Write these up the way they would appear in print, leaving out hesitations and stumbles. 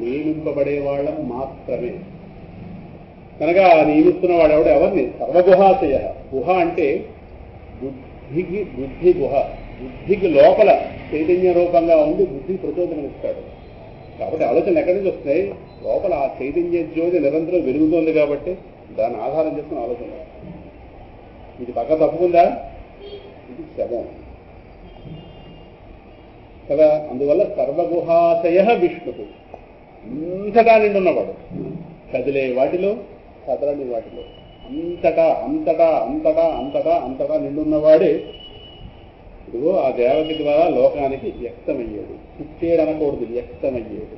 నియమింపబడే వాళ్ళం మాత్రమే. కనుక నియమిస్తున్న వాడు ఎవరిని? సర్వగుహాశయ. గుహ అంటే బుద్ధి గుహ. బుద్ధికి లోపల చైతన్య రూపంగా ఉండి బుద్ధికి ప్రచోదనం ఇస్తాడు. కాబట్టి ఆలోచనలు ఎక్కడి నుంచి వస్తాయి? లోపల ఆ చైతన్య జ్యోతి నిరంతరం వెలుగుతోంది కాబట్టి దాన్ని ఆధారం చేసుకుని ఆలోచన. ఇది పక్క తప్పుకుందా? ఇది శవం కదా. అందువల్ల సర్వగుహాశయ విష్ణువు, అంతటా నిండున్నవాడు. కదిలే వాటిలో, కదలని వాటిలో అంతటా అంతటా అంతటా అంతటా అంతటా నిండున్నవాడే ఇదిగో ఆ దేవకి ద్వారా లోకానికి వ్యక్తమయ్యాడు. పుట్టేడు అనకూడదు, వ్యక్తమయ్యాడు.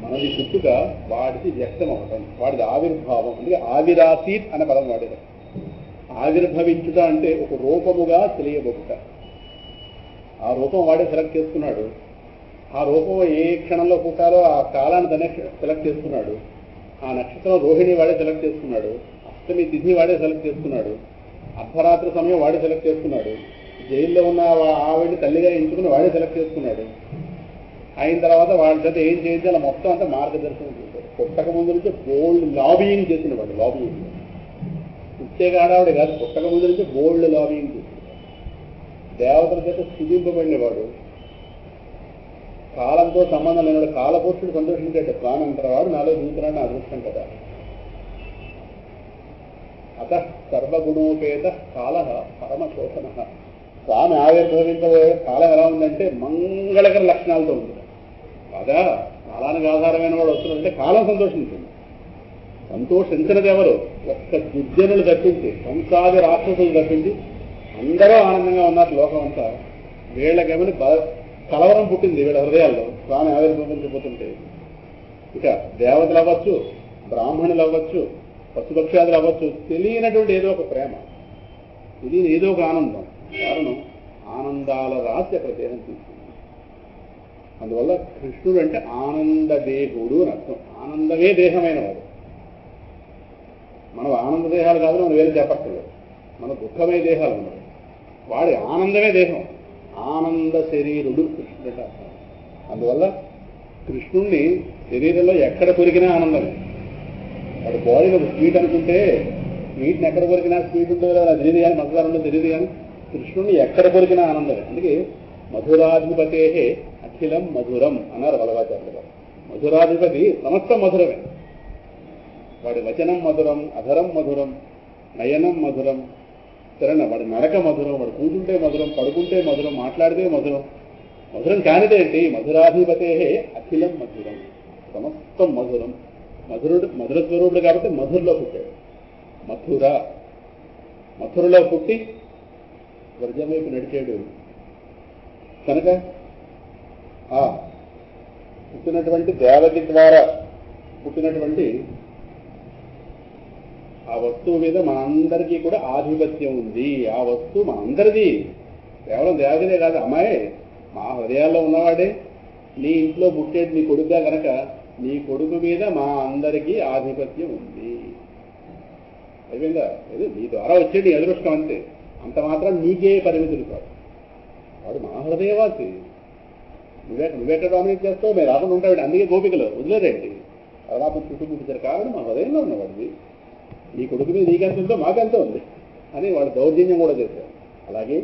మనది పుట్టుక, వాడిది వ్యక్తం అవటం, వాడిది ఆవిర్భావం. అందుకే ఆవిరాసీత్ అనే పదం వాడేది. ఆవిర్భవించుట అంటే ఒక రూపముగా తెలియబడుట. ఆ రూపం వాడే సెలెక్ట్ చేసుకున్నాడు. ఆ రూపం ఏ క్షణంలో పుట్టాలో ఆ కాలాన్ని తనే సెలెక్ట్ చేసుకున్నాడు. ఆ నక్షత్రం రోహిణి వాడే సెలెక్ట్ చేసుకున్నాడు. అష్టమి తిథి వాడే సెలెక్ట్ చేసుకున్నాడు. అర్ధరాత్రి సమయం వాడే సెలెక్ట్ చేసుకున్నాడు. జైల్లో ఉన్న ఆవిడ్ని తల్లిగా ఎంచుకుని వాడే సెలెక్ట్ చేసుకున్నాడు. అయిన తర్వాత వాళ్ళ చేత ఏం చేయించి అలా మొత్తం అంతా మార్గదర్శనం చేశాడు. పుట్టక ముందు నుంచి బోల్డ్ లాబియింగ్ చేసిన వాడు. లాబియింగ్ పుట్టేగాడావిడ కాదు, పుట్టక ముందు నుంచి బోల్డ్ లాబియింగ్ చేసిన దేవతల చేత స్థుతింపబడినవాడు. కాలంతో సంబంధం లేనివాడు. కాలపురుషుడు సంతోషించాడు. కానంతరవాడు నాలో జీవితున్నాడు, నా అదృష్టం కదా. అత సర్వగుణోపేత కాల పరమశోషణ. స్వామి ఆవిర్భవించబోయే కాలం ఎలా ఉందంటే మంగళకర లక్షణాలతో ఉంది కదా. కాలానికి ఆధారమైన వాడు వస్తున్నాడంటే కాలం సంతోషించింది. సంతోషించినది ఎవరు? ఒక్క దుర్జనులు తప్పించి, సంసాది రాక్షసులు తప్పించి అందరూ ఆనందంగా ఉన్నారు లోకం అంతా. వీళ్ళకేమని కలవరం పుట్టింది వీళ్ళ హృదయాల్లో స్వామి ఆవిర్భవించబోతుంటే. ఇక దేవతలు అవ్వచ్చు, బ్రాహ్మణులు అవ్వచ్చు, పశుపక్షాదులు అవ్వచ్చు, తెలియనటువంటి ఏదో ఒక ప్రేమ, తెలియని ఏదో ఒక ఆనందం. కారణం ఆనందాల రాశి అక్కడ దేహం తీసుకుంది. అందువల్ల కృష్ణుడు అంటే ఆనందదేహుడు అని అర్థం. ఆనందమే దేహమైన వాడు. మనం ఆనంద దేహాలు కాదు, మనం వేరే చెప్పక్కర్లేదు. మన దుఃఖమే దేహాలు ఉన్నాయి. వాడి ఆనందమే దేహం. ఆనంద శరీరుడు కృష్ణుడు అంటే అర్థం. అందువల్ల కృష్ణుణ్ణి శరీరంలో ఎక్కడ కొరికినా ఆనందమే. వాడు బాడీలో స్వీట్ అనుకుంటే స్వీట్ని ఎక్కడ కొరికినా స్వీట్ ఉంటుందో అది తెలియదు కానీ, మధురాలు ఉండదు తెలియదు కానీ, కృష్ణుణ్ణి ఎక్కడ కొరికినా ఆనందమే. అందుకే మధురాధిపతే అఖిలం మధురం అన్నారు వల్లభాచార్యులు గారు. మధురాధిపతి సమస్తం మధురమే. వాడి వచనం మధురం, అధరం మధురం, నయనం మధురం, సరేనా, వాడి నడక మధురం, వాడు కూర్చుంటే మధురం, పడుకుంటే మధురం, మాట్లాడితే మధురం. మధురం కానిదేంటి? మధురాధిపతే అఖిలం మధురం, సమస్తం మధురం. మధుర స్వరూపుడు కాబట్టి మధురలో పుట్టాడు. మథురలో పుట్టి వర్జం వైపు నడిచాడు. కనుక పుట్టినటువంటి దేవకి ద్వారా పుట్టినటువంటి ఆ వస్తువు మీద మనందరికీ కూడా ఆధిపత్యం ఉంది. ఆ వస్తువు మనందరిది, కేవలం దేవతదే కాదు. అమ్మాయి మా హృదయాల్లో ఉన్నవాడే. నీ ఇంట్లో పుట్టేది నీ కొడుకుగా కనుక నీ కొడుకు మీద మా అందరికీ ఆధిపత్యం ఉంది. అయిపోయిందా? నీ ద్వారా వచ్చేది అదృష్టం అంతే. అంత మాత్రం నీకే పరిమితులు కాదు. వాడు మా హృదయవాసి. నువ్వెక్కడ డామినేట్ చేస్తావు, మేము రాకుండా ఉంటాడు. అందుకే గోపికలు వదిలేరేంటి అలా చుట్టూ పుట్టించారు. కారణం మా హృదయంలో ఉన్నవాడిది. నీ కొడుకు మీద నీకెంత ఉందో మాకెంత ఉంది అని వాడు దౌర్జన్యం కూడా చేశారు. అలాగే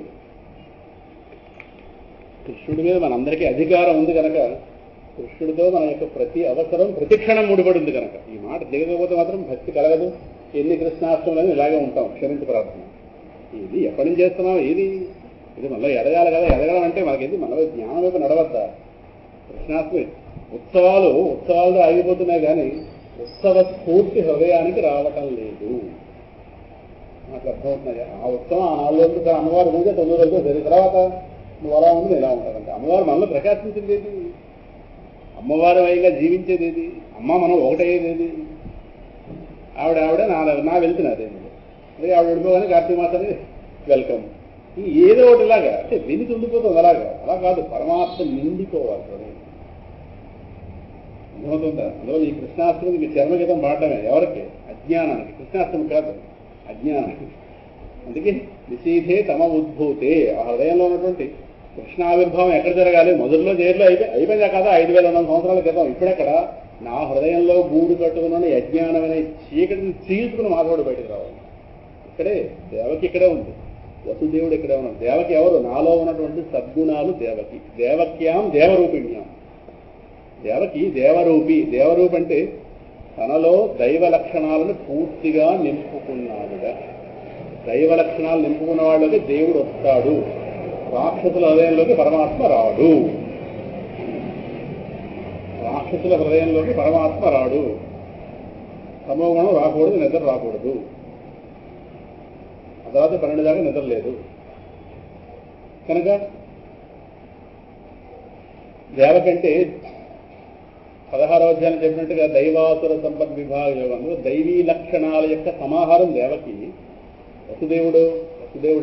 కృష్ణుడి మీద మనందరికీ అధికారం ఉంది కనుక కృష్ణుడితో మన యొక్క ప్రతి అవసరం ప్రతిక్షణం ముడిపడి ఉంది కనుక ఈ మాట దిగకపోతే మాత్రం భక్తి కలగదు. ఎన్ని కృష్ణాష్టములని ఇలాగే ఉంటాం. క్షమించి ప్రార్థన. ఇది ఎప్పటి నుంచి చేస్తున్నాం? ఇది మనలో ఎదగాలి కదా. ఎదగడం అంటే మనకేది మనలో జ్ఞానం వైపు నడవద్దా? కృష్ణాష్టమి ఉత్సవాలతో ఆగిపోతున్నాయి కానీ ఉత్సవ స్ఫూర్తి హృదయానికి రావటం లేదు. నాకు అర్థమవుతున్నాయి. ఆ ఉత్సవం ఆ 4 రోజులు అమ్మవారి పూజ 9 రోజులు సరి. తర్వాత నువ్వు అలా ఉంది ఎలా ఉంటారంటే అమ్మవారు మనలో ప్రకాశించేది ఏది? అమ్మవారి వైగా జీవించేది ఏది? అమ్మ మనం ఒకటయ్యేది ఏది? ఆవిడ నా వెళ్తున్నది. అదే ఆవిడ వెళ్ళిపోగానే కార్తీక మాసాన్ని వెల్కమ్. ఏదో ఒకటి ఇలాగా అంటే వెలికి ఉండిపోతుంది. అలా కాదు. పరమాత్మ నిండిపోవాలి. అర్థమవుతుందా? అందులో ఈ కృష్ణాష్టమికి చర్మగీతం పాడటమే ఎవరికి? అజ్ఞానానికి. కృష్ణాష్టమి కాదు, అజ్ఞానానికి. అందుకే నిషీధే తమ ఉద్భూతే. ఆ హృదయంలో ఉన్నటువంటి కృష్ణ ఆవిర్భావం ఎక్కడ జరగాలి? మొదట్లో జైల్లో అయిపోయిందా కదా 5,100 సంవత్సరాల క్రితం. ఇప్పుడెక్కడ నా హృదయంలో గూడు కట్టుకున్న అజ్ఞానమైన చీకటిని చీల్చుకుని మాధవుడు బయటకు రావాలి. ఇక్కడే దేవకి ఇక్కడే ఉంది, వసుదేవుడు ఇక్కడే ఉన్నాడు. దేవకి ఎవరు? నాలో ఉన్నటువంటి సద్గుణాలు దేవకి. దేవక్యాం దేవరూపిణ్యాం. దేవకి దేవరూపి. దేవరూపి అంటే తనలో దైవ లక్షణాలను పూర్తిగా నింపుకున్నాడుగా. దైవ లక్షణాలు నింపుకున్న వాళ్ళకి దేవుడు వస్తాడు. రాక్షసుల హృదయంలోకి పరమాత్మ రాడు. రాక్షసుల హృదయంలోకి పరమాత్మ రాడు. తమోగుణం రాకూడదు, నిద్ర రాకూడదు. ఆ తర్వాత 12 దాకా నిద్ర లేదు. కనుక దేవకంటే 16వ అధ్యాయం చెప్పినట్టుగా దైవాసుర సంపద్ విభాగ యోగంలో దైవీ లక్షణాల యొక్క సమాహారం దేవకి. వసుదేవుడు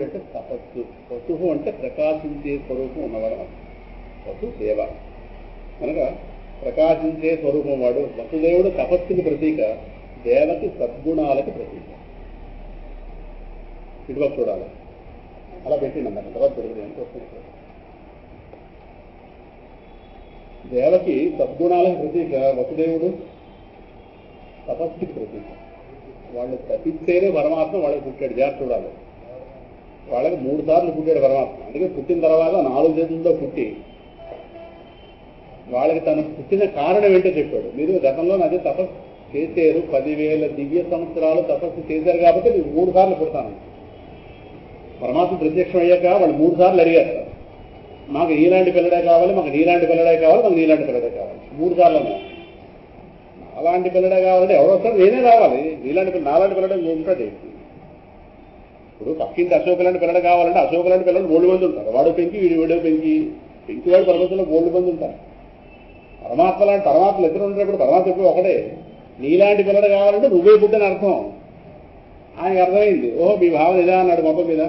అంటే తపస్సు. వసువు అంటే ప్రకాశించే స్వరూపం ఉన్నవాడు. వసుదేవ కనుక ప్రకాశించే స్వరూపం వాడు. వసుదేవుడు తపస్సుకి ప్రతీక, దేవకి సద్గుణాలకి ప్రతీక. ఇటువైపు చూడాలి. అలా పెట్టిండి అన్నమాట. తర్వాత పెరుగుతుంది. దేవకి సద్గుణాలకు ప్రతీక, వసుదేవుడు తపస్సుకి ప్రతీక. వాళ్ళు తప్పిస్తేనే పరమాత్మ వాళ్ళకి పుట్టాడు. జాగ్రత్త చూడాలి. వాళ్ళకి 3 సార్లు పుట్టాడు పరమాత్మ. అందుకే పుట్టిన తర్వాత 4 చేతులతో పుట్టి వాళ్ళకి తను పుట్టిన కారణం ఏంటో చెప్పాడు. మీరు గతంలో అదే తపస్సు చేశారు, 10,000 దివ్య సంవత్సరాలు తపస్సు చేశారు కాబట్టి మీరు 3 సార్లు పుడతాను. పరమాత్మ ప్రత్యక్షం అయ్యాక వాళ్ళు 3 సార్లు అడిగారు, మాకు నీలాంటి పిల్లడే కావాలి, మాకు నీలాంటి పిల్లడే కావాలి, మాకు నీలాంటి పిల్లడే కావాలి. 3 సార్లు అలాంటి పిల్లడే కావాలంటే ఎవరో వస్తారు, నేనే రావాలి. నాలాంటి పిల్లడే ఉంటాడు. ఇప్పుడు పక్కింటి అశోక్ లాంటి పిల్లడు కావాలంటే అశోక్ లాంటి పిల్లలు 3 మంది ఉంటారు. వాడు పెంకి వీడు పెంకి వాడు పరమశంలో 3 మంది ఉంటారు. పరమాత్మలు ఇద్దరు ఉండేప్పుడు పరమాత్మ ఎప్పుడు ఒకటే. నీలాంటి పిల్లడు కావాలంటే నువ్వే పుట్టని అర్థం. ఆయనకు అర్థమైంది. ఓహో మీ భావన ఇదా అన్నాడు. మొత్తం మీద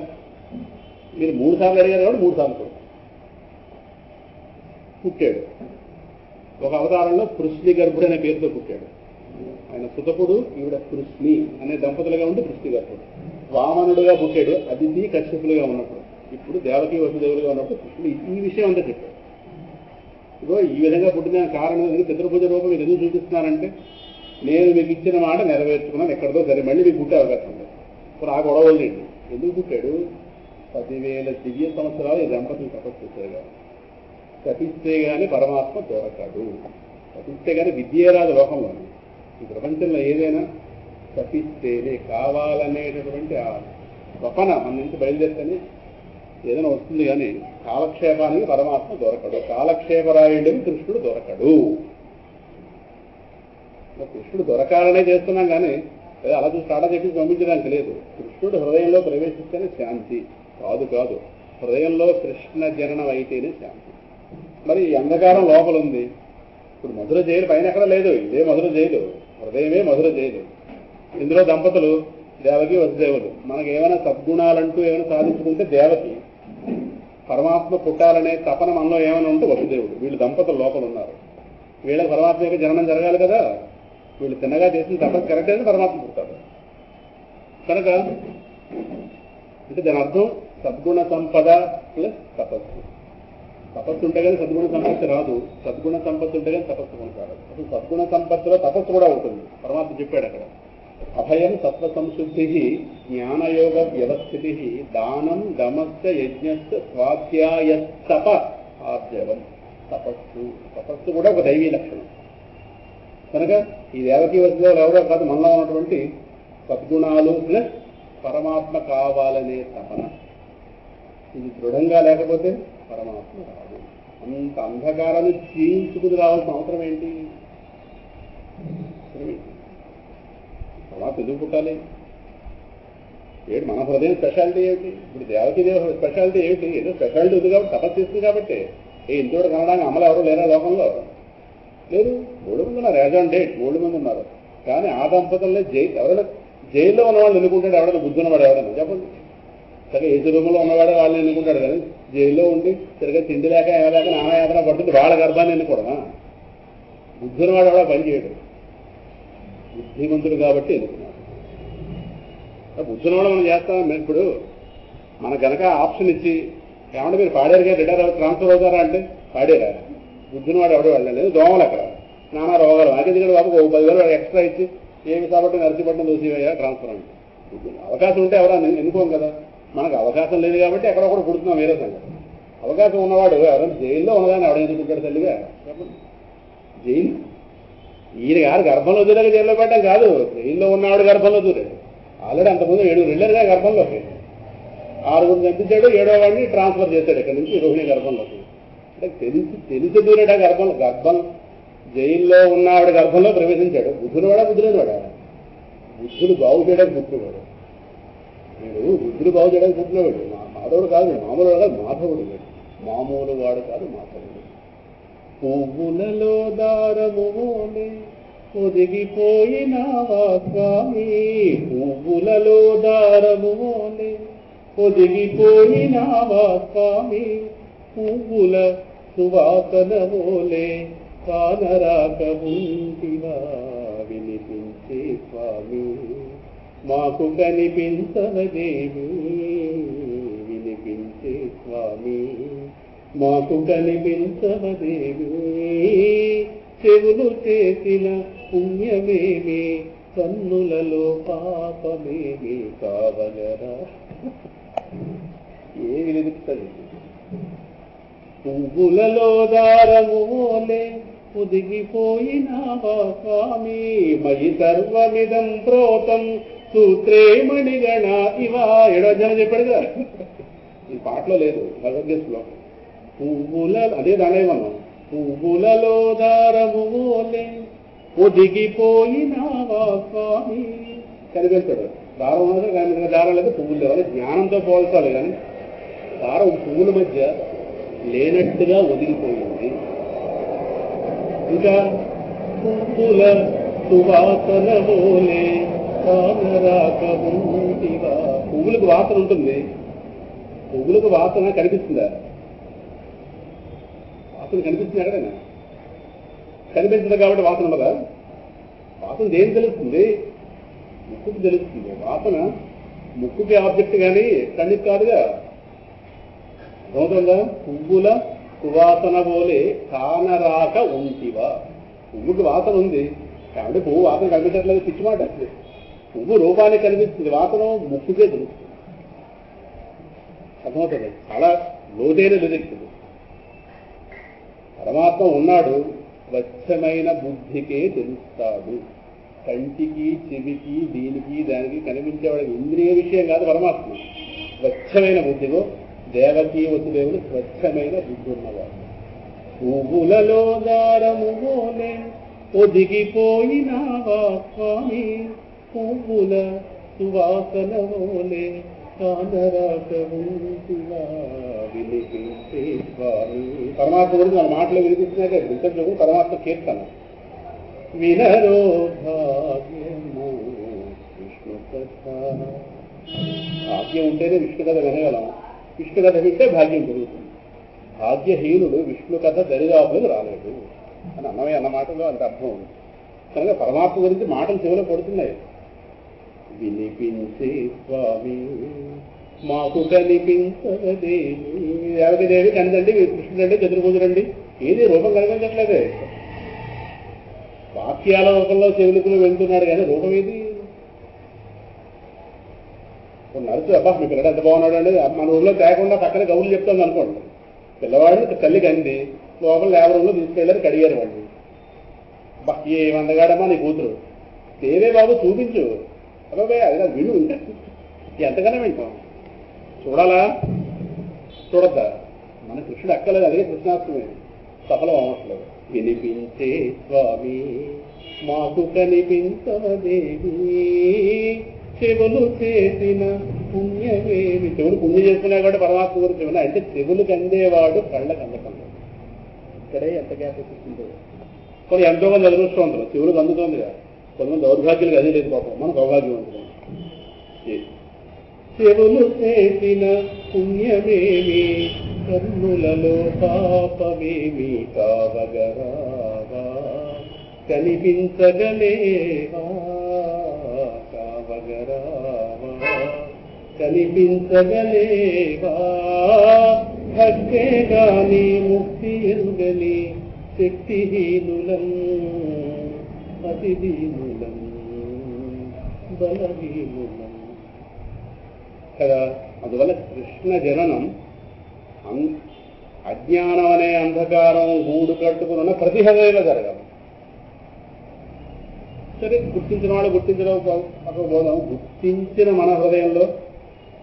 మీరు 3 సార్లు అడిగారు కాబట్టి 3 సార్లు పుట్టాడు. ఒక అవతారంలో కృష్ణి గర్భుడు అనే పేరుతో పుట్టాడు. ఆయన సుతపుడు, ఈవిడ కృష్ణి అనే దంపతులుగా ఉండి కృష్ణి గర్భుడు. వామనుడుగా పుట్టాడు అదితి కశ్యపులుగా ఉన్నప్పుడు. ఇప్పుడు దేవకి వసుదేవులుగా ఉన్నప్పుడు కృష్ణుడు ఈ విషయం అంతా చెప్పాడు. ఇగో ఈ విధంగా పుట్టిన కారణం చతుర్భుజ రూపం మీరు ఎందుకు చూపిస్తున్నారంటే, నేను మీకు ఇచ్చిన మాట నెరవేర్చుకున్నాను, ఎక్కడితో సరే మళ్ళీ మీకు పుట్టే అవకాశం ఉంది. ఇప్పుడు ఆ గొడవలు లేండి. ఎందుకు పుట్టాడు? 10,000 దివ్య సంవత్సరాలు ఈ దంపతులు తపస్సు చేశారు. తపిస్తే గాని పరమాత్మ దొరకడు. తపిస్తే గాని విద్యే రాదు లోకంలో. ఈ ప్రపంచంలో ఏదైనా తపిస్తేనే, కావాలనేటటువంటి ఆ స్వపన మన నుంచి బయలుదేరితేనే ఏదైనా వస్తుంది. కానీ కాలక్షేపానికి పరమాత్మ దొరకడు. కాలక్షేపరాయుడికి కృష్ణుడు దొరకడు. కృష్ణుడు దొరకాలనే చేస్తున్నాం కానీ అలా చూసి కాడ చెప్పి పంపించడానికి లేదు. కృష్ణుడు హృదయంలో ప్రవేశిస్తేనే శాంతి. కాదు హృదయంలో కృష్ణ జననం అయితేనే శాంతి. మరి ఈ అంధకారం లోపల ఉంది. ఇప్పుడు మధుర జైలు పైన ఎక్కడ లేదు. ఇదే మధుర జైలు, హృదయమే మధుర జైలు. ఇందులో దంపతులు దేవకి వసుదేవులు. మనకు ఏమైనా సద్గుణాలంటూ ఏమైనా సాధించుకుంటే దేవకి, పరమాత్మ పుట్టాలనే తపన మనలో ఏమైనా ఉంటే వసుదేవుడు. వీళ్ళు దంపతులు లోపల ఉన్నారు. వీళ్ళకి పరమాత్మ యొక్క జననం జరగాలి కదా. వీళ్ళు తిన్నగా చేసిన తపస్సు కరెక్ట్ అయితే పరమాత్మ పుట్టాడు. కనుక అంటే దాని అర్థం సద్గుణ సంపద ప్లస్ తపస్సు. తపస్సు ఉంటే కానీ సద్గుణ సంపత్తి రాదు. సద్గుణ సంపత్తి ఉంటే కానీ తపస్సు కొనసాగదు. అసలు సద్గుణ సంపత్తిలో తపస్సు కూడా ఉంటుంది. పరమాత్మ చెప్పాడు అక్కడ, అభయం సత్వ సంశుద్ధి జ్ఞానయోగ వ్యవస్థితి దానం దమస్య యజ్ఞస్య స్వాధ్యాయస్తప ఆర్జవం. తపస్సు కూడా ఒక దైవీ లక్షణం. కనుక ఈ దేవకీ వసుదేవులు ఎవరో కాదు, మనలో ఉన్నటువంటి సద్గుణాలు ప్లస్ పరమాత్మ కావాలనే తపన. ఇది దృఢంగా లేకపోతే పరమాత్మ రాదు. అంత అంధకారాన్ని చీల్చుకుని రావాల్సిన అవసరం ఏంటి? పరమాత్మ ఎందుకు పుట్టాలి? ఏమిటి మన హృదయం స్పెషాలిటీ ఏమిటి? ఇప్పుడు దేవకీ దేవ స్పెషాలిటీ ఏమిటి? ఏదో స్పెషాలిటీ ఉంది కాబట్టి తపస్సు చేస్తుంది కాబట్టి. ఇంతోటి కనడానికి అమలు ఎవరు లేరా లోకంలో? లేదు. 3 మంది ఉన్నారు. యాజ్ ఆన్ డేట్ 3 మంది ఉన్నారు. కానీ ఆ దంపతుల్లో ఎవరైనా జైల్లో ఉన్నవాళ్ళు ఎన్నుకుంటాడు? ఎవరైనా బుద్ధి ఉన్నవాడు ఎవరైనా చెప్పండి. సరే ఏసు రూపంలో ఉన్నవాడే వాళ్ళని ఎన్నుకుంటాడు. కానీ జైల్లో ఉండి సరిగ్గా తిండి లేక ఏమలేక నానాయాతన పడుతుంది వాళ్ళ గర్భాన్ని ఎన్నుకోవడమా? బుద్ధి ఉన్నవాడు ఎవడో పని చేయడు. బుద్ధిమంతుడు కాబట్టి ఎన్నుకున్నాడు. బుద్ధి ఉన్నవాడు మనం చేస్తాం. ఇప్పుడు మనకు కనుక ఆప్షన్ ఇచ్చి ఏమంటే మీరు పాడారుగా రిటైర్ ట్రాన్స్ఫర్ అవుతారా అంటే పాడారా? బుద్ధిని వాడు ఎవడో వెళ్ళలేదు. దోమలు అక్కడ నానా రోగాలు నాకెందుకంటే బాబు 10,000 ఎక్స్ట్రా ఇచ్చి ఏమి కాబట్టి నర్సీపట్నం దోసివయ్యా ట్రాన్స్ఫర్ అంటే అవకాశం ఉంటే ఎవరైనా ఎన్నుకోం కదా. మనకు అవకాశం లేదు కాబట్టి ఎక్కడొక్కడ పుడుతున్నాం వేరే సంగతి. అవకాశం ఉన్నవాడు ఎవరైనా జైల్లో ఉన్నదాన్ని ఎవడ ఎందుకుంటాడు తల్లిగా చెప్పండి. జైలు ఈయన గారు గర్భంలో దూరాక జైల్లో పెట్టడం కాదు, జైల్లో ఉన్నవాడు గర్భంలో దూరాడు. ఆల్రెడీ అంతకుముందు 7 వెళ్ళారుగా గర్భంలోకి. 6 చంపించాడు, 7వ వాడిని ట్రాన్స్ఫర్ చేశాడు ఇక్కడ నుంచి రోహిణి గర్భంలోకి. అంటే తెలిసి దూరేట గర్భం జైల్లో ఉన్నవాడు గర్భంలో ప్రవేశించాడు. బుద్ధుడు వాడా బుద్ధుడు బాగు చేయడానికి పుట్టినవాడు. వీడు బుద్ధుడు బాగు చేయడానికి పుట్టినవాడు. మాధవుడు కాదు, మామూలు వాడు కాదు, మాధవుడు వీడు. మామూలు వాడు కాదు, మాధవుడు. పువ్వులలో దారములే ఒదిగిపోయినావా స్వామి, పువ్వులలో దారములే ఒదిగిపోయినావా స్వామి, పువ్వుల సువాసనమోలే కానరాక ఉంటివా వినిపించే స్వామి, మాకు కనిపించవదేవి వినిపించే స్వామి, మాకు కనిపించవదేవి, చెవులు చేసిన పుణ్యమేమి కన్నులలో పాపమేమి కావగరా. ఏమి వెలుగుతుంది? పువ్వులలో దారములే ఒదిగిపోయినావా స్వామి, మయి సర్వమిదం ప్రోతం సూత్రే మణిగణ ఇవా. 7వ అధ్యాయం చెప్పాడు కదా, ఈ పాటలో లేదు భగవద్గీతలో. అదే దానే మనం పువ్వులలో దారములే ఒదిగిపోయినావా స్వామి. కనిపిస్తాడు దారం ఉన్నది కానీ దారం లేదు, పువ్వులు లేవు. జ్ఞానంతో పోల్చాలి కానీ దారం పువ్వుల మధ్య లేనట్టుగా ఒదిగిపోయింది. ఇంకా పువ్వుల సువాసనమోలే కానరాక ఉంటివా. పువ్వులకు వాసన ఉంటుంది, పువ్వులకు వాసన కనిపిస్తుందా? వాసన కనిపిస్తుంది ఎక్కడైనా? కనిపించదు కాబట్టి వాసన ఉండదా? వాసన దేని తెలుస్తుంది? ముక్కుకి తెలుస్తుంది. వాసన ముక్కుకి ఆబ్జెక్ట్ కానీ కన్నుకి కాదుగా. అర్థమవుతుందా? పువ్వుల సువాసన పోలే కానరాక ఉంటివా. పువ్వుకి వాసన ఉంది కాబట్టి పువ్వు వాసన కనిపించట్లేదు, పిచ్చి మాట. పువ్వు రూపానికి కనిపిస్తుంది, వాసన ముక్కుకే తెలుస్తుంది. అర్థమవుతుంది? చాలా లోతైన లిరిక్స్. పరమాత్మ ఉన్నాడు, స్వచ్ఛమైన బుద్ధికే తెలుస్తాడు. కంటికి చెవికి దీనికి దానికి కనిపించేవాడికి ఇంద్రియ విషయం కాదు పరమాత్మ. స్వచ్ఛమైన బుద్ధిలో దేవకీ వసుదేవులు స్వచ్ఛమైన బుద్ధి ఉన్నవాడు. పువ్వులలో దారములే ఒదిగిపోయినావా స్వామి, పువ్వుల సువాసనమోలే కానరాక ఉంటివా వినిపించే స్వామి. పరమాత్మ గురించి మన మాటలు వినిపిస్తున్నాక వింటూ పరమాత్మ కీర్తన. వినరో భాగ్యము విష్ణు కథ. భాగ్యం ఉంటేనే విష్ణు కథ వినగలం. విష్ణు కథ వింటే భాగ్యం పెరుగుతుంది. భాగ్యహీనుడు విష్ణు కథ దరిదాపులకు రాలేడు అని అన్న మాటలో అంత అర్థం ఉంది. కనుక పరమాత్మ గురించి మాటలు చెవులో పడుతున్నాయి. వినిపించే స్వామి మాకు కనిపించదేవి. దేవదేవి కనిదండి, కృష్ణుడండి, చతుర్భుజుడండి, ఏది రూపం కనిపించట్లేదే. వాక్యాల రూపంలో చెవులకు వెళ్తున్నాడు కానీ రూపం ఏది? నడుచు అబ్బా మీ పిల్లడు ఎంత బాగున్నాడు అండి, మన ఊళ్ళో తేకుండా పక్కన గౌలు చెప్తాను అనుకోండి. పిల్లవాడిని తల్లి కంది లోపల లేబర్ రూమ్లో తీసుకెళ్ళారు, కడిగారు వాడిని. అబ్బా ఏమందగాడమ్మా నీ కూతురు, తేవే బాబు చూపించు. అబ్బాయి అది కాదు, విను. ఎంతగానో వింటాం. చూడాలా చూడద్దా? మన కృష్ణుడు అక్కలేదు, అదే కృష్ణాష్టమి సఫలం అవ్వట్లేదు. వినిపించే స్వామి మాకు కనిపించదేవి, చెవులు చేసిన పుణ్యమేమి. చెవులు పుణ్యం చేసుకున్నా కాబట్టి పరమాత్మ గురించి చెవులు అంటే చెవులకు అందేవాడు కళ్ళకు అందకుండా. ఇక్కడే ఎంత గ్యాప్ వచ్చిందో. కొన్ని ఎంతో మంది అదృష్టవంతులు చెవులకు అందుతోంది కదా, కొంతమంది దౌర్భాగ్యులకు అదే లేదు పాపం, మనం సౌభాగ్యవంతులు. చెవులు చేసిన పుణ్యమేమి కన్నులలో పాపమేమి కావగరావా, కనిపించగలేవా కావగరావా, కనిపించగలేవా. భక్తే గాని ముక్తి ఎరుగని శక్తిహీనులం అతిహీనులం బలహీనులం కదా. అందువల్ల కృష్ణ జననం అజ్ఞానం అనే అంధకారం గూడు కట్టుకున్న ప్రతి హృదయంలో జరగాలి. సరే, గుర్తించిన వాళ్ళు గుర్తించకపోదాం, గుర్తించిన మన హృదయంలో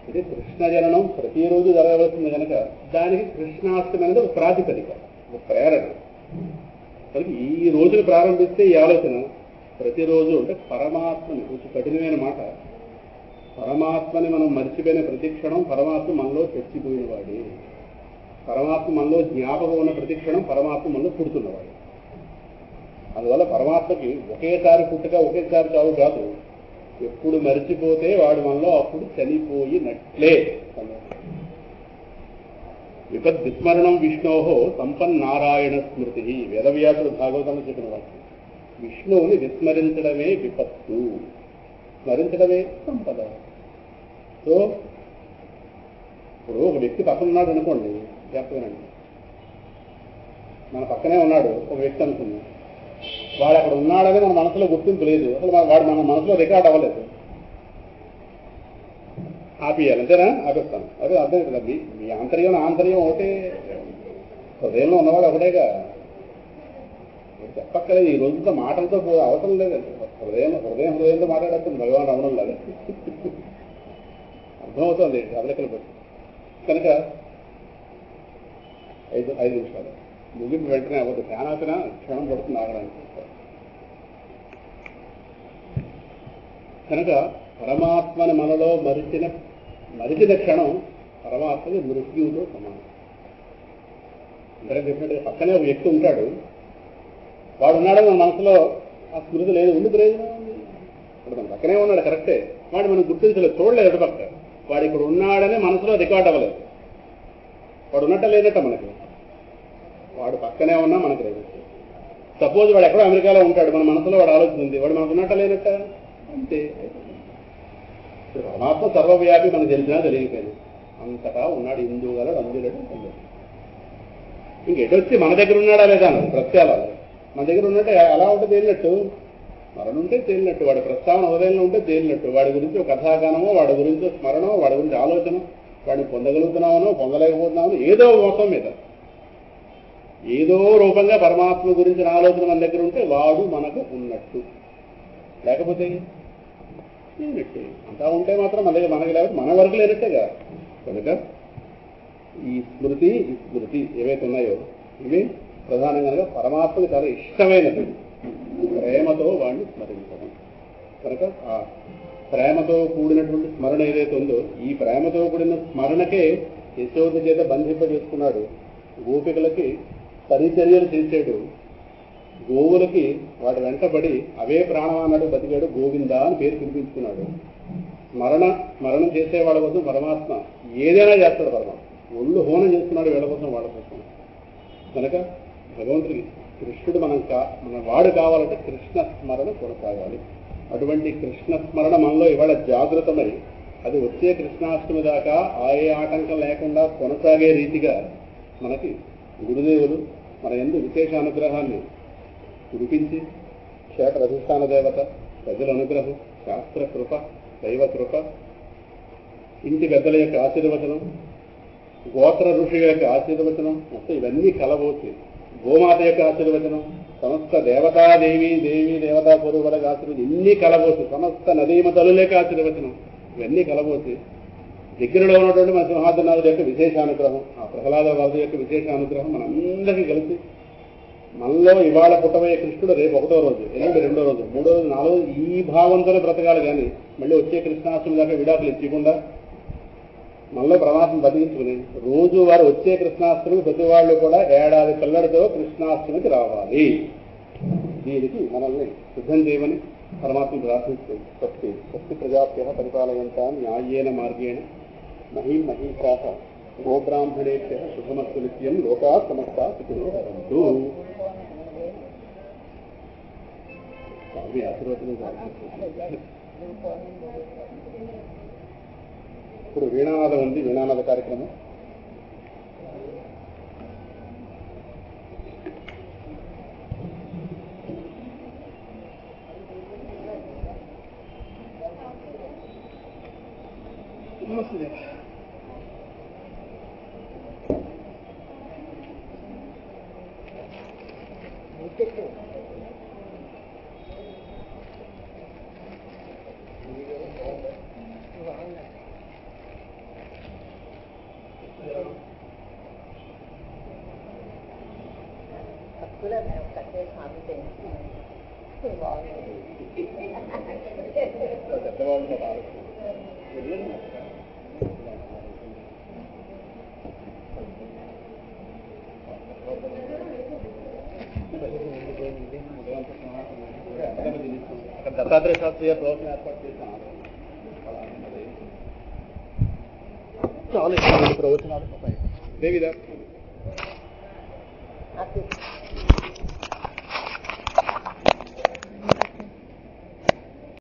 ఇది కృష్ణ జననం ప్రతిరోజు జరగవలసింది కనుక దానికి కృష్ణాష్టమి అనేది ఒక ప్రాతిపదిక, ఒక ప్రేరణ. కాబట్టి ఈ రోజును ప్రారంభిస్తే ఈ ఆలోచన ప్రతిరోజు అంటే పరమాత్మని, కొంచెం కఠినమైన మాట, పరమాత్మని మనం మర్చిపోయిన ప్రతి క్షణం పరమాత్మ మనలో చచ్చిపోయిన వాడే. పరమాత్మ మనలో జ్ఞాపకం ఉన్న ప్రతి క్షణం పరమాత్మ మనలో పుడుతున్నవాడు. అందువల్ల పరమాత్మకి ఒకేసారి పుట్టుక ఒకేసారి చావు కాదు. ఎప్పుడు మరిచిపోతే వాడు మనలో అప్పుడు చనిపోయినట్లే. విపద్ విస్మరణం విష్ణోహో సంపన్నారాయణ స్మృతి. వేదవ్యాసుడు భాగవతంలో చెప్పిన వాక్యం. విష్ణువుని విస్మరించడమే విపత్తు, స్మరించడమే సంపద. సో ఇప్పుడు ఒక వ్యక్తి పక్కన ఉన్నాడు అనుకోండి, చెప్పానండి, మన పక్కనే ఉన్నాడు ఒక వ్యక్తి అనుకుంది, వాడు అక్కడ ఉన్నాడని మన మనసులో గుర్తింపు లేదు, అసలు వాడు మన మనసులో రికార్డ్ అవ్వలేదు. ఆపియాలి అంతేనా? ఆపిస్తాను. అదే అర్థం కదా, మీ ఆంతర్యం ఆంతర్యం ఒకటే, హృదయంలో ఉన్నవాడు ఒకటేగా. చెప్పక్కలేదు, ఈ రోజుతో మాటలతో అవసరం లేదండి. హృదయంతో మాట్లాడేస్తుంది భగవాన్ రమణం లాగా అర్థమవుతుంది అదలకలు బట్టి. కనుక 5 నిమిషాలు ముగింపు వెంటనే అవ్వదు, ధ్యానాపన క్షణం పడుతుంది ఆగడానికి. కనుక పరమాత్మని మనలో మరిచిన క్షణం పరమాత్మని మృత్యువుతో సమానం. ఇంతగా చెప్పినట్టు పక్కనే ఒక వ్యక్తి ఉంటాడు, వాడు ఉన్నాడని మన మనసులో ఆ స్మృతి లేదు, ఉండి ప్రయోజనం ఉంది. ఇప్పుడు మన పక్కనే ఉన్నాడు కరెక్టే, వాడు మనం గుర్తించలేదు, చూడలేదు ఎటుపక్క. వాడు ఇక్కడ ఉన్నాడని మనసులో రికార్డ్ అవ్వలేదు. వాడు ఉన్నట్ట లేనట్ట మనకి, వాడు పక్కనే ఉన్నా మనకు లేదు. సపోజ్ వాడు ఎక్కడో అమెరికాలో ఉంటాడు, మన మనసులో వాడు ఆలోచన, వాడు మనకు ఉన్నట్ట లేనట్ట అంతే. పరమాత్మ సర్వవ్యాపి మనకు తెలిసినా తెలియకపోయింది, అంతటా ఉన్నాడు, హిందూ గలడు, అందులేడు, ఇంకెటొచ్చి మన దగ్గర ఉన్నాడా లేదా అన్నది ప్రత్యాలు. మన దగ్గర ఉన్నట్టే అలా ఉంటే తేలినట్టు, స్మరణ ఉంటే తేలినట్టు, వాడి ప్రస్తావన హృదయంలో ఉంటే తేలినట్టు, వాడి గురించి ఒక కథాగానమో, వాడి గురించి స్మరణో, వాడి గురించి ఆలోచన, వాడిని పొందగలుగుతున్నామనో పొందలేకపోతున్నామో, ఏదో మొత్తం మీద ఏదో రూపంగా పరమాత్మ గురించిన ఆలోచన మన దగ్గర ఉంటే వాడు మనకు ఉన్నట్టు, లేకపోతే లేనట్టే. అంతా ఉంటే మాత్రం మన దగ్గర మనకి లేకపోతే మన వరకు లేనట్టేగా. కనుక ఈ స్మృతి విస్మృతి ఏవైతే ఉన్నాయో ఇవి ప్రధానంగా పరమాత్మకి చాలా ఇష్టమైనది. ప్రేమతో వాడిని స్మరించడం. కనుక ఆ ప్రేమతో కూడినటువంటి స్మరణ ఏదైతే ఉందో, ఈ ప్రేమతో కూడిన స్మరణకే యశోద చేత బంధింపజేసుకున్నాడు. గోపికలకి పరిచర్యలు చేసాడు, గోవులకి వాటి వెంటబడి అవే ప్రాణం అన్నాడు, బతికాడు, గోవింద అని పేరు పిలిపించుకున్నాడు. స్మరణం చేసే వాళ్ళ కోసం పరమాత్మ ఏదైనా చేస్తాడు. పరమాత్మ ఒళ్ళు హోనం చేస్తున్నాడు వీళ్ళ కోసం, వాళ్ళ కోసం. కనుక భగవంతుడికి కృష్ణుడు మన వాడు కావాలంటే కృష్ణ స్మరణ కొనసాగాలి. అటువంటి కృష్ణ స్మరణ మనలో ఇవాళ జాగృతమై అది వచ్చే కృష్ణాష్టమి దాకా ఏ ఆటంకం లేకుండా కొనసాగే రీతిగా మనకి గురుదేవులు మన యందు విశేష అనుగ్రహాన్ని కురిపించి, క్షేత్ర అధిష్టాన దేవత, ప్రజల అనుగ్రహం, శాస్త్ర కృప, దైవ కృప, ఇంటి పెద్దల యొక్క ఆశీర్వచనం, గోత్ర ఋషి యొక్క ఆశీర్వచనం, మొత్తం ఇవన్నీ కలబోచి, గోమాత యొక్క ఆశీర్వచనం, సమస్త దేవతాదేవి దేవతా పూర్వులకు ఆశీర్వచనం, ఇన్ని కలబోచి, సమస్త నదీమ తల్లులేక ఆశీర్వచనం, ఇవన్నీ కలబోచి దగ్గరలో ఉన్నటువంటి మన సింహాద్రినాథుడి యొక్క విశేషానుగ్రహం, ఆ ప్రహ్లాద వరద యొక్క విశేషానుగ్రహం మనందరికీ కలిసి మనలో ఇవాళ పుట్టబోయే కృష్ణుడు రేపు 1వ రోజు, ఎల్లుండి 2వ రోజు, 3వ రోజు, 4వ రోజు ఈ భావంతోనే బ్రతకాలి. కానీ మళ్ళీ వచ్చే కృష్ణాష్టమి దాకా విడాకులు ఇచ్చకుండా మనలో పరమాత్మ బతికించుకుని రోజు వారు వచ్చే కృష్ణాష్టమికి ప్రతి వాళ్ళు కూడా ఏడాది పిల్లడితో కృష్ణాష్టమికి రావాలి. దీనికి మనల్ని సిద్ధం చేయమని పరమాత్మ ప్రార్థిస్తుంది. స్వస్తి ప్రజాభ్య పరిపాలయంతా న్యాయేన మార్గేణ మహీం మహీషాః గోబ్రాహ్మణేభ్య శుభమస్తు నిత్యం లోకా సమస్తా సుఖినో భవంతు. స్వామి ఆశీర్వచనం. ఇప్పుడు వీణానాదం ఉంది, వీణానాద కార్యక్రమం. నమస్తే. దత్తాత్రేయ శాస్త్రి గారు ప్రవచనం ఏర్పాటు చేశాను. చాలా ప్రవచనాలు దేవిదా